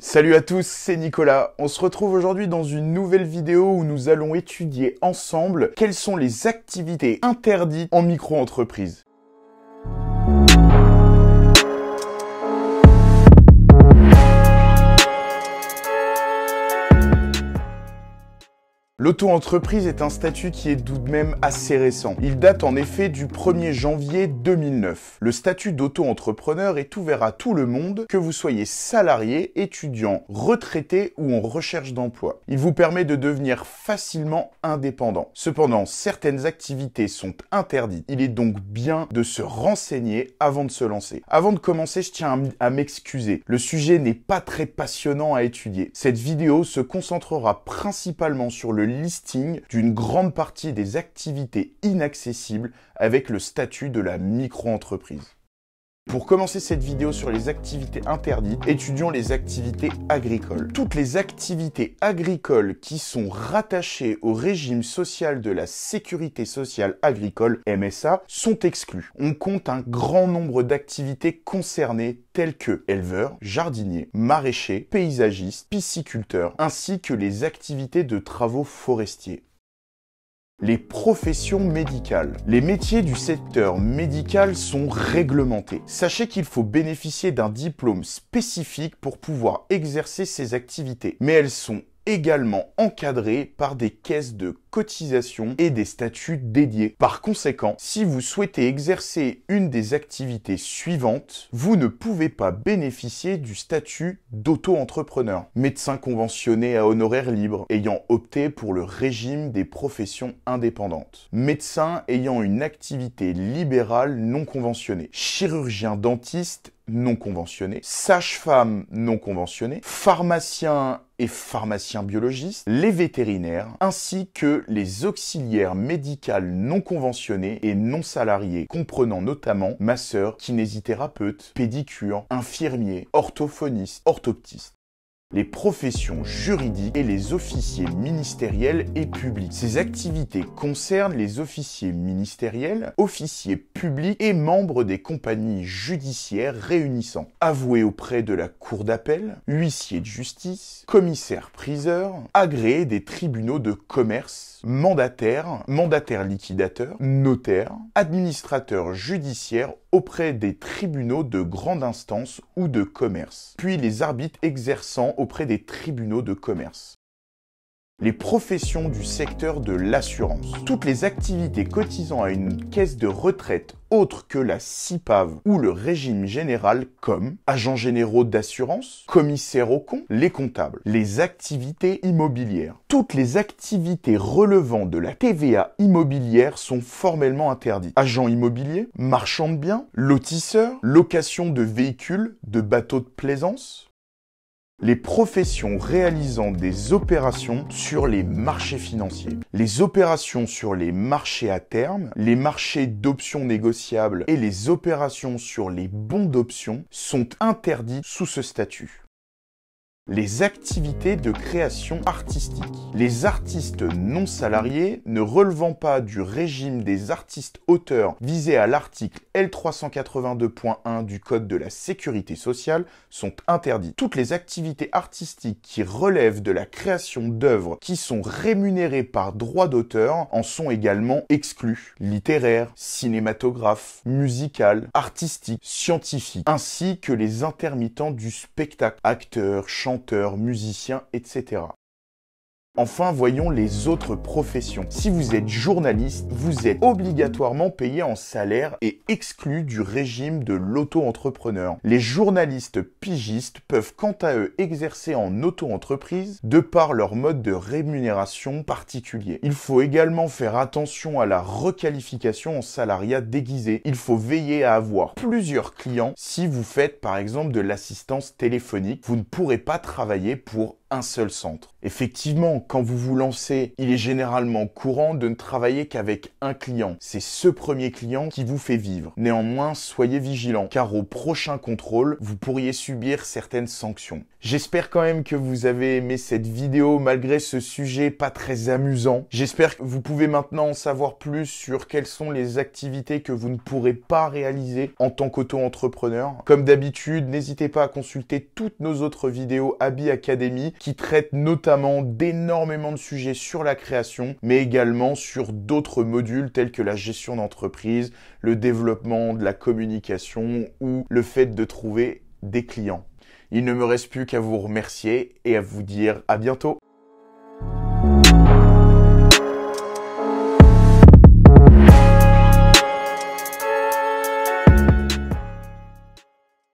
Salut à tous, c'est Nicolas. On se retrouve aujourd'hui dans une nouvelle vidéo où nous allons étudier ensemble quelles sont les activités interdites en micro-entreprise. L'auto-entreprise est un statut qui est tout de même assez récent. Il date en effet du 1er janvier 2009. Le statut d'auto-entrepreneur est ouvert à tout le monde, que vous soyez salarié, étudiant, retraité ou en recherche d'emploi. Il vous permet de devenir facilement indépendant. Cependant, certaines activités sont interdites. Il est donc bien de se renseigner avant de se lancer. Avant de commencer, je tiens à m'excuser. Le sujet n'est pas très passionnant à étudier. Cette vidéo se concentrera principalement sur le listing d'une grande partie des activités inaccessibles avec le statut de la micro-entreprise. Pour commencer cette vidéo sur les activités interdites, étudions les activités agricoles. Toutes les activités agricoles qui sont rattachées au régime social de la sécurité sociale agricole, MSA, sont exclues. On compte un grand nombre d'activités concernées telles que éleveurs, jardiniers, maraîchers, paysagistes, pisciculteurs, ainsi que les activités de travaux forestiers. Les professions médicales. Les métiers du secteur médical sont réglementés. Sachez qu'il faut bénéficier d'un diplôme spécifique pour pouvoir exercer ces activités. Mais elles sont également encadrées par des caisses de cotisation et des statuts dédiés. Par conséquent, si vous souhaitez exercer une des activités suivantes, vous ne pouvez pas bénéficier du statut d'auto-entrepreneur. Médecin conventionné à honoraires libres ayant opté pour le régime des professions indépendantes. Médecin ayant une activité libérale non conventionnée. Chirurgien dentiste non conventionné, sage-femme non conventionnée, pharmacien et pharmacien biologiste, les vétérinaires, ainsi que les auxiliaires médicales non conventionnés et non salariés, comprenant notamment masseurs, kinésithérapeutes, pédicures, infirmiers, orthophonistes, orthoptistes. Les professions juridiques et les officiers ministériels et publics. Ces activités concernent les officiers ministériels, officiers publics et membres des compagnies judiciaires réunissant avoués auprès de la cour d'appel, huissiers de justice, commissaires-priseurs, agréés des tribunaux de commerce, mandataires liquidateurs, notaires, administrateurs judiciaires auprès des tribunaux de grande instance ou de commerce, puis les arbitres exerçant auprès des tribunaux de commerce. Les professions du secteur de l'assurance. Toutes les activités cotisant à une caisse de retraite autre que la CIPAV ou le régime général comme agents généraux d'assurance, commissaires aux comptes, les comptables, les activités immobilières. Toutes les activités relevant de la TVA immobilière sont formellement interdites. Agents immobiliers, marchands de biens, lotisseurs, location de véhicules, de bateaux de plaisance. Les professions réalisant des opérations sur les marchés financiers. Les opérations sur les marchés à terme, les marchés d'options négociables et les opérations sur les bons d'options sont interdits sous ce statut. Les activités de création artistique. Les artistes non salariés ne relevant pas du régime des artistes auteurs visés à l'article L382.1 du Code de la sécurité sociale sont interdits. Toutes les activités artistiques qui relèvent de la création d'œuvres qui sont rémunérées par droit d'auteur en sont également exclues. Littéraires, cinématographes, musicales, artistiques, scientifiques, ainsi que les intermittents du spectacle, acteurs, chanteurs, musiciens, etc. Enfin, voyons les autres professions. Si vous êtes journaliste, vous êtes obligatoirement payé en salaire et exclu du régime de l'auto-entrepreneur. Les journalistes pigistes peuvent quant à eux exercer en auto-entreprise de par leur mode de rémunération particulier. Il faut également faire attention à la requalification en salariat déguisé. Il faut veiller à avoir plusieurs clients. Si vous faites par exemple de l'assistance téléphonique, vous ne pourrez pas travailler pour un seul centre. Effectivement, quand vous vous lancez, il est généralement courant de ne travailler qu'avec un client. C'est ce premier client qui vous fait vivre. Néanmoins, soyez vigilants, car au prochain contrôle, vous pourriez subir certaines sanctions. J'espère quand même que vous avez aimé cette vidéo malgré ce sujet pas très amusant. J'espère que vous pouvez maintenant en savoir plus sur quelles sont les activités que vous ne pourrez pas réaliser en tant qu'auto-entrepreneur. Comme d'habitude, n'hésitez pas à consulter toutes nos autres vidéos Habi Academy qui traitent notamment d'énormément de sujets sur la création, mais également sur d'autres modules tels que la gestion d'entreprise, le développement de la communication ou le fait de trouver des clients. Il ne me reste plus qu'à vous remercier et à vous dire à bientôt.